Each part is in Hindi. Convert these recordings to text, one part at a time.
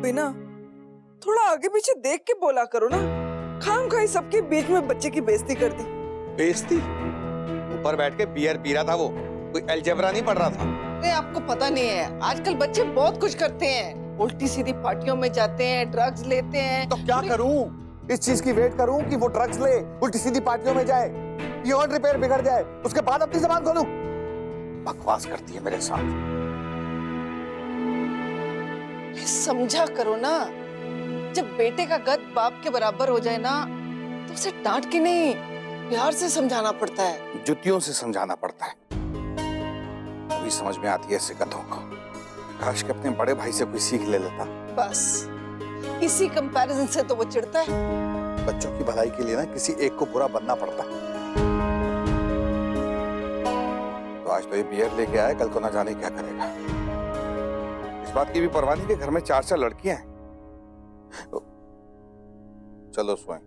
भी ना थोड़ा आगे पीछे देख के बोला करो ना। खामखाई सबके बीच में बच्चे की बेइज्जती कर दी। बेइज्जती? ऊपर बैठ के बियर पी रहा था वो, कोई अलजेब्रा नहीं पढ़ रहा था। अरे आपको पता नहीं है, आजकल बच्चे बहुत कुछ करते हैं, उल्टी सीधी पार्टियों में जाते हैं, ड्रग्स लेते हैं। तो क्या करूं? इस चीज की वेट करूं कि वो ड्रग्स ले, उल्टी सीधी पार्टियों में जाए, बियॉन्ड रिपेयर बिगड़ जाए, उसके बाद अपनी जबान खोलूं? बकवास करती है मेरे साथ। समझा करो ना, जब बेटे का कद बाप के बराबर हो जाए ना तो उसे डांट के नहीं प्यार से समझाना पड़ता है। जुतियों से समझाना पड़ता है। अभी समझ में आती है ऐसे कथों को। काश के अपने बड़े भाई से कोई सीख ले लेता। बस इसी कंपैरिजन से तो वो चिढ़ता है। बच्चों की भलाई के लिए ना किसी एक को बुरा बनना पड़ता है। तो आज तो ये बियर लेके आया, कल को ना जाने क्या करेगा। इस बात की भी परवाह नहीं कि घर में 4 लड़कियां हैं। चलो सोएं।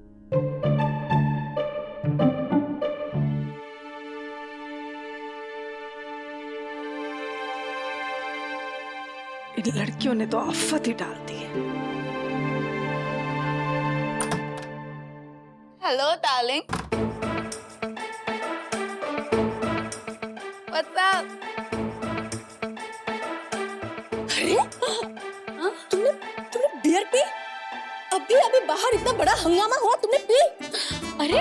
इन लड़कियों ने तो आफत ही डाल दी है। Hello darling, what's up? अरे तुमने बियर पी? अभी बाहर इतना बड़ा हंगामा हुआ, तुमने पी? अरे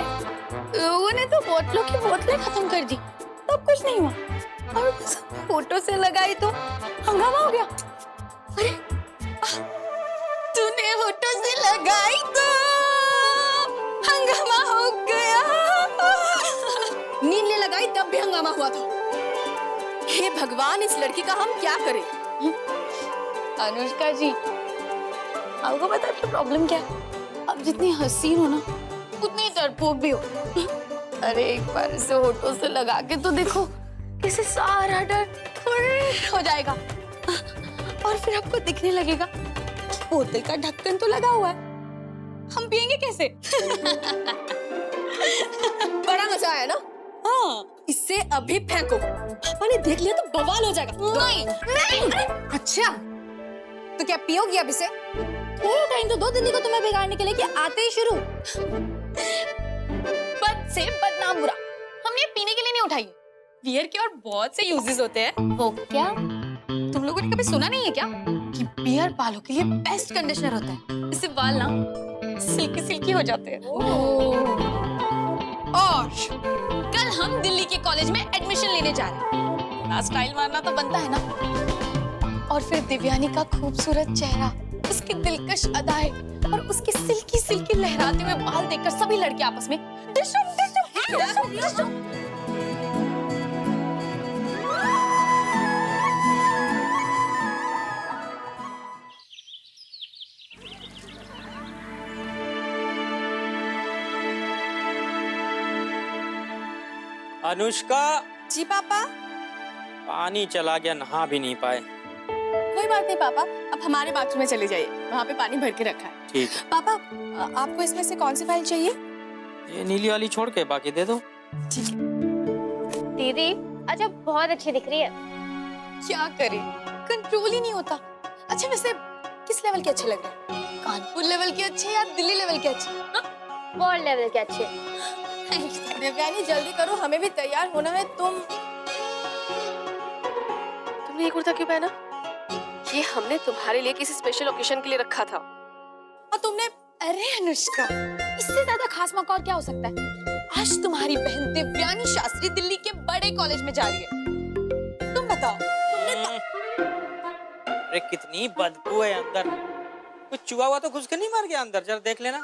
लोगों ने तो बोतलों की बोतलें खत्म कर दी, तब कुछ नहीं हुआ, और बस फोटो से लगाई तो हंगामा हो गया। अरे तूने फोटो से लगाई तो हंगामा हो गया। नींद ने लगाई तब भी हंगामा हुआ था। हे भगवान, इस लड़की का हम क्या करें? अनुष्का जी, आपको पता है आपकी प्रॉब्लम क्या है? आप जितनी हसीन हो ना, उतनी डरपोक भी हो। अरे एक बार इसे होठों से लगा के तो देखो, इसे सारा डर हो जाएगा, और फिर आपको दिखने लगेगा बोतल का ढक्कन तो लगा हुआ है, हम पिएंगे कैसे? बड़ा मजा आया ना? हाँ, इसे अभी फेंको। पापा ने देख लिया तो बवाल हो जाएगा। नहीं, नहीं। अच्छा, तो क्या पियोगी अब इसे? थोड़ा टाइम तो दो, दिल्ली को तुम्हें बिगाड़ने के लिए कि आते ही शुरू। बद से बदनाम बुरा, हमने पीने के लिए नहीं उठाई। बियर के और बहुत से यूजेस होते हैं। वो क्या? तुम लोगों ने कभी सुना नहीं है क्या कि बियर बालों के लिए बेस्ट कंडीशनर होता है, इससे बाल ना सिल्की सिल्की हो जाते हैं। और कल हम दिल्ली के कॉलेज में एडमिशन लेने जा रहे हैं, थोड़ा स्टाइल मारना तो बनता है ना। और फिर दिव्यानी का खूबसूरत चेहरा, उसकी दिलकश अदाएं और उसके सिल्की सिल्की लहराते हुए बाल देखकर सभी लड़के आपस में डिशम डिशम डिशम डिशम। अनुष्का, जी पापा। पानी चला गया, नहा भी नहीं पाए। कोई बात नहीं पापा, अब हमारे बाथरूम में चले जाइए, वहाँ पे पानी भर के रखा है। ठीक। पापा, आपको इसमें से कौन सी फाइल चाहिए? ये नीली वाली छोड़ के बाकी दे दो। ठीक है। दीदी अच्छा बहुत अच्छी दिख रही है। क्या करें, कंट्रोल ही नहीं होता। अच्छा वैसे किस लेवल के अच्छे लग रहे हैं? कानपुर लेवल के अच्छे या दिल्ली लेवल के अच्छे? वर्ल्ड लेवल के अच्छे। देवयानी जल्दी करो, हमें भी तैयार होना है। तुमने ये कुर्ता क्यों पहना? ये हमने तुम्हारे लिए किसी स्पेशल ओकेजन के लिए रखा था। और तुमने? अरे अनुष्का, इससे ज्यादा खास मौका और क्या हो सकता है? आज तुम्हारी बहन दिव्यानी शास्त्री दिल्ली के बड़े कॉलेज में जा रही है। तुम बताओ, तुमने अरे कितनी बदबू है अंदर, कुछ चूहा हुआ तो घुस के नहीं मर गया अंदर, जरा देख लेना।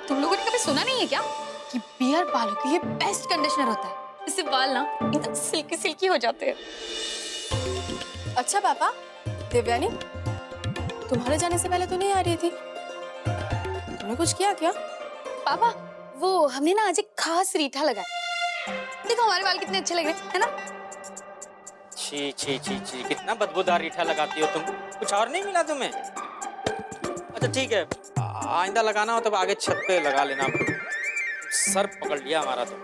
तुम लोगों ने कभी सुना नहीं है क्या कि बियर बालों के लिए बेस्ट कंडीशनर होता है, इससे बाल ना एकदम सिल्की सिल्की हो जाते हैं। अच्छा पापा, दिव्यानी तुम्हारे जाने से पहले तो नहीं आ रही थी, तुमने कुछ किया क्या? पापा वो हमने ना आज एक खास रीठा लगाया, देखो हमारे बाल कितने अच्छे लग रहे हैं, है ना? छी छी छी छी, कितना बदबूदार रीठा लगाती हो तुम, कुछ और नहीं मिला तुम्हें? अच्छा ठीक है, आइंदा लगाना हो तब आगे छत पे लगा लेना। सर पकड़ लिया हमारा तो।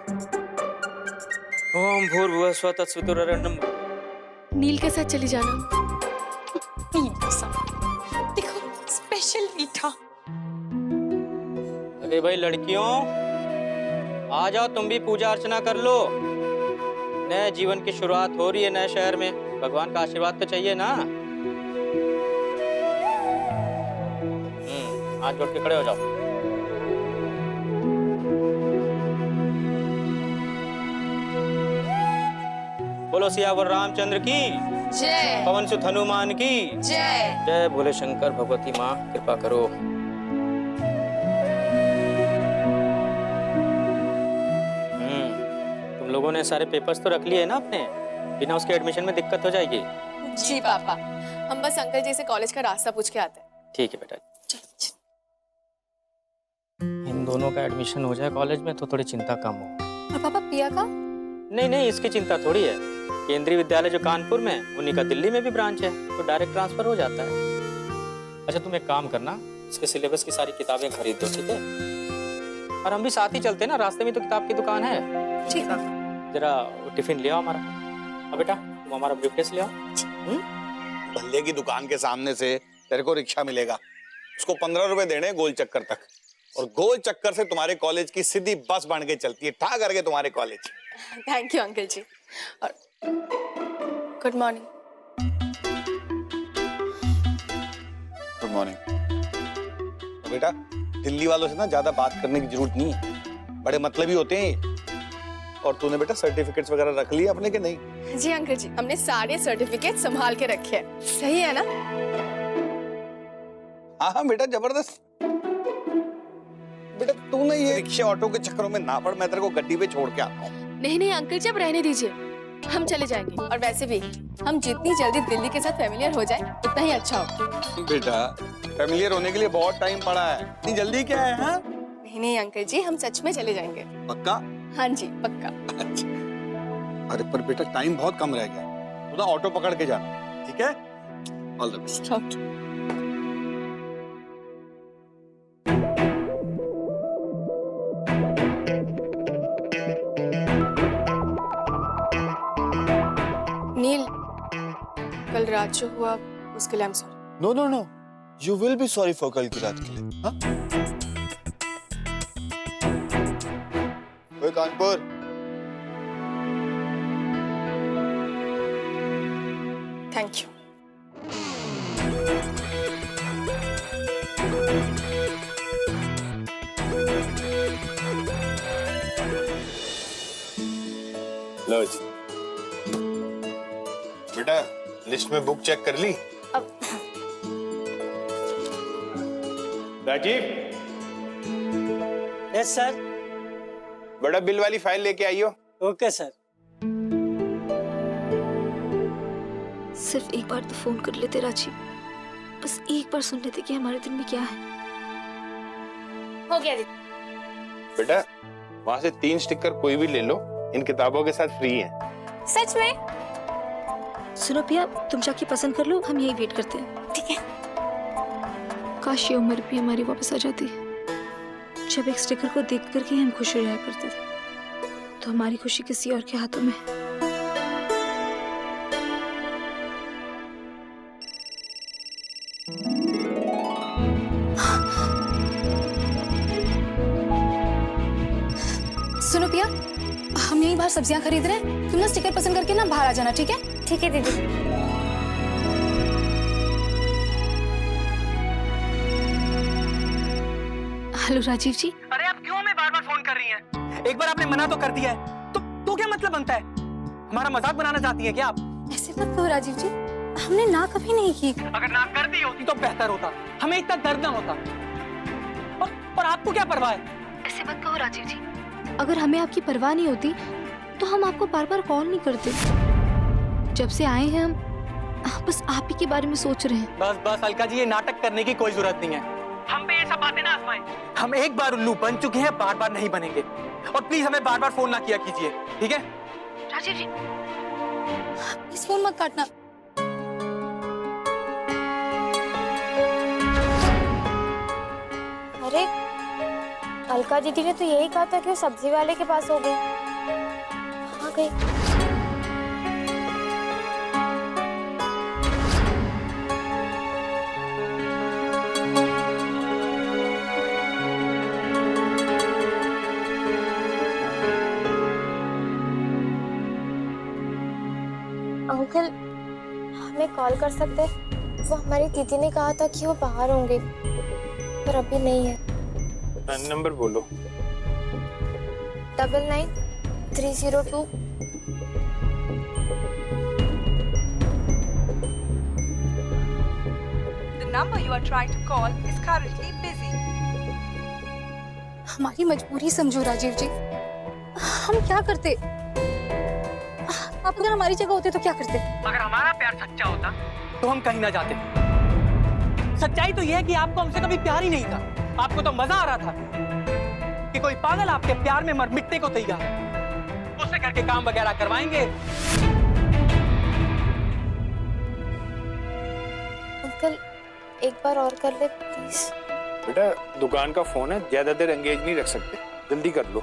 ओम भूर्भुवः स्वः तत्सवितुर्वरेण्यं नील के साथ चली जाना। नील के साथ। देखो स्पेशल मीठा। अरे भाई लड़कियों, आ जाओ तुम भी पूजा अर्चना कर लो। नए जीवन की शुरुआत हो रही है नए शहर में, भगवान का आशीर्वाद तो चाहिए ना। हाथ जोड़ के खड़े हो जाओ। बोलो सियावर रामचंद्र की जय। पवन सुत हनुमान की जय। जय। भोले शंकर भगवती माँ कृपा करो। तुम लोगों ने सारे पेपर्स तो रख लिए ना अपने, बिना उसके एडमिशन में दिक्कत हो जाएगी। जी पापा, हम बस अंकल जी से कॉलेज का रास्ता पूछ के आते हैं। ठीक है बेटा। इन दोनों का एडमिशन हो जाए कॉलेज में तो थोड़ी चिंता कम हो। और पापा पिया का? नहीं नहीं, इसकी चिंता थोड़ी है। केंद्रीय विद्यालय जो कानपुर में, उन्हीं का दिल्ली में भी ब्रांच है, तो डायरेक्ट ट्रांसफर हो जाता है। अच्छा तुम एक काम करना, इसके सिलेबस की सारी किताबें खरीद दो, ठीक है? और हम भी साथ ही चलते हैं ना, रास्ते में तो किताब की दुकान है। ठीक है। जरा वो टिफिन ले आओ हमारा। अब बेटा तुम हमारा ब्रीफकेस ले आओ। भल्ले की दुकान के सामने से तेरे को रिक्शा मिलेगा, उसको 15 रुपए देने गोल चक्कर तक, और गोल चक्कर से तुम्हारे कॉलेज की सीधी बस बन के चलती है, ठा करके तुम्हारे कॉलेज। थैंक यू अंकल जी। और गुड मॉर्निंग। Good morning. तो बेटा दिल्ली वालों से ना ज्यादा बात करने की जरूरत नहीं है, बड़े मतलब ही होते हैं। और तूने बेटा सर्टिफिकेट्स वगैरह रख लिए अपने के नहीं? जी अंकल जी, हमने सारे सर्टिफिकेट संभाल के रखे हैं। सही है ना? हाँ हाँ बेटा जबरदस्त। बेटा तू ना ये रिक्शा ऑटो के चक्करों में ना पड़, मैं तेरे को गड्डी पे छोड़ के आता हूँ। नहीं नहीं अंकल जी, अब रहने दीजिए, हम चले जाएंगे। और वैसे भी हम जितनी जल्दी दिल्ली के साथ फेमिलियर हो जाए उतना ही अच्छा हो। बेटा फेमिलियर होने के लिए बहुत टाइम पड़ा है, इतनी जल्दी क्या है? हाँ नहीं नहीं अंकल जी, हम सच में चले जाएंगे। पक्का? हाँ जी पक्का। अच्छा। अरे पर बेटा टाइम बहुत कम रह गया, तू ना ऑटो पकड़ के जाना, ठीक है? All the best. नील, कल रात जो हुआ उसके लिए I'm sorry। No no no, you will be sorry for कल की रात के लिए। हाँ? ओए कानपुर, थैंक यू। लो जी। बेटा लिस्ट में बुक चेक कर ली? राजीव। Yes sir. बड़ा बिल वाली फाइल लेके आइयो। Okay sir. सिर्फ एक बार तो फोन कर लेते राजीव, बस एक बार सुन लेते कि हमारे दिन में क्या है। हो गया दीदी। बेटा वहां से 3 स्टिकर कोई भी ले लो, इन किताबों के साथ फ्री है। सच में? सुनो पिया, तुम जाके पसंद कर लो, हम यही वेट करते हैं। ठीक है। काश ये उम्र भी हमारी वापस आ जाती, जब एक स्टिकर को देख करके हम खुश हो जाया करते थे। तो हमारी खुशी किसी और के हाथों में। सुनो पिया, हम यहीं बाहर सब्जियां खरीद रहे हैं, तुम ना स्टिकर पसंद करके ना बाहर आ जाना, ठीक है? ठीक है दीदी। हेलो राजीव जी। अरे आप क्यों हमें बार बार फोन कर रही हैं? एक बार आपने मना तो कर दिया है, तो क्या मतलब बनता है? हमारा मजाक बनाना चाहती हैं क्या आप? ऐसे मत कहो राजीव जी, हमने ना कभी नहीं की। अगर ना कर दी होती तो बेहतर होता, हमें इतना दर्द न होता। और आपको क्या परवाह है? ऐसे मत कहो राजीव जी, अगर हमें आपकी परवाह नहीं होती तो हम आपको बार बार कॉल नहीं करते। जब से आए हैं हम बस आप ही के बारे में सोच रहे हैं। बस बस अलका जी, ये नाटक करने की कोई जरूरत नहीं है। हम पे ये सब बातें ना आजमाएं। हम एक बार उल्लू बन चुके हैं, बार बार नहीं बनेंगे। और प्लीज हमें बार बार फोन ना किया कीजिए, ठीक है? राजीव जी इस फोन मत काटना। अरे अलका दीदी ने तो यही कहा था कि वो सब्जी वाले के पास हो गई। कहाँ गई? अंकल हमें कॉल कर सकते हैं? वो हमारी दीदी ने कहा था कि वो बाहर होंगे पर अभी नहीं है। नंबर बोलो। 99302। The number you are trying to call is currently busy. हमारी मजबूरी समझो राजीव जी, हम क्या करते? आप अगर हमारी जगह होते तो क्या करते? अगर हमारा प्यार सच्चा होता तो हम कहीं ना जाते। सच्चाई तो यह है कि आपको हमसे कभी प्यार ही नहीं था। आपको तो मजा आ रहा था कि कोई पागल आपके प्यार में मर मिटने को तैयार है, उससे करके काम वगैरह करवाएंगे। अंकल एक बार और कर ले प्लीज। बेटा दुकान का फोन है, ज्यादा देर एंगेज नहीं रख सकते, जल्दी कर लो।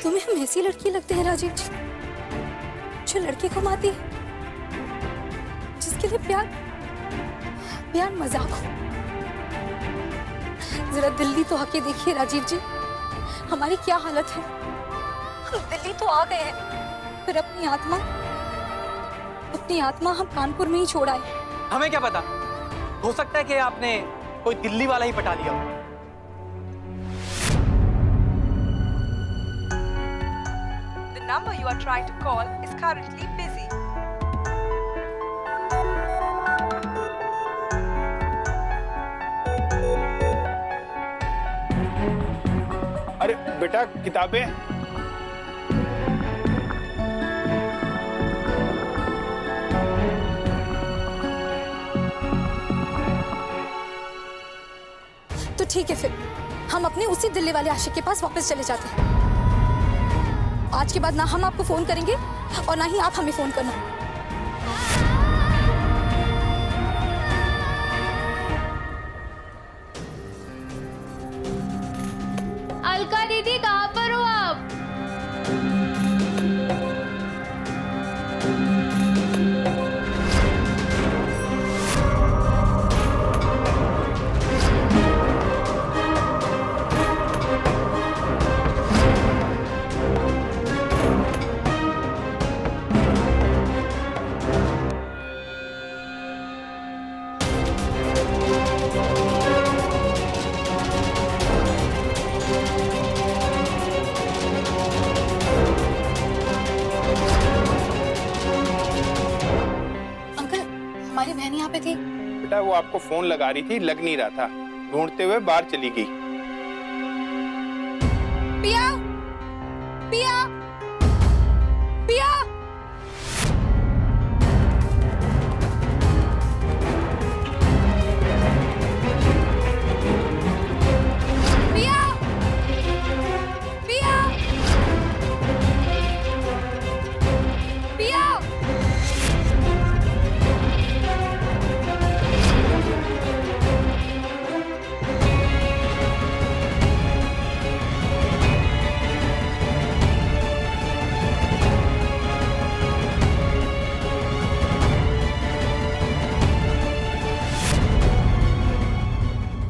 तुम्हें हम ऐसी लड़की लगते हैं राजीव जी जो लड़के को मारती है, जिसके लिए प्यार मजाक हो। जरा दिल्ली तो आके देखिए राजीव जी, हमारी क्या हालत है। हम दिल्ली तो आ गए हैं, फिर अपनी आत्मा हम कानपुर में ही छोड़ आए। हमें क्या पता, हो सकता है कि आपने कोई दिल्ली वाला ही पटा लिया हो। The number you are trying to call is currently busy. अरे बेटा किताबें। तो ठीक है, फिर हम अपने उसी दिल्ली वाले आशिक के पास वापस चले जाते हैं। आज के बाद ना हम आपको फोन करेंगे और ना ही आप हमें फोन करना। अलका दीदी कहाँ पर हो आप? हमारी बहन यहाँ पे थी। बेटा वो आपको फोन लगा रही थी, लग नहीं रहा था, ढूंढते हुए बाहर चली गई। पिया, पिया।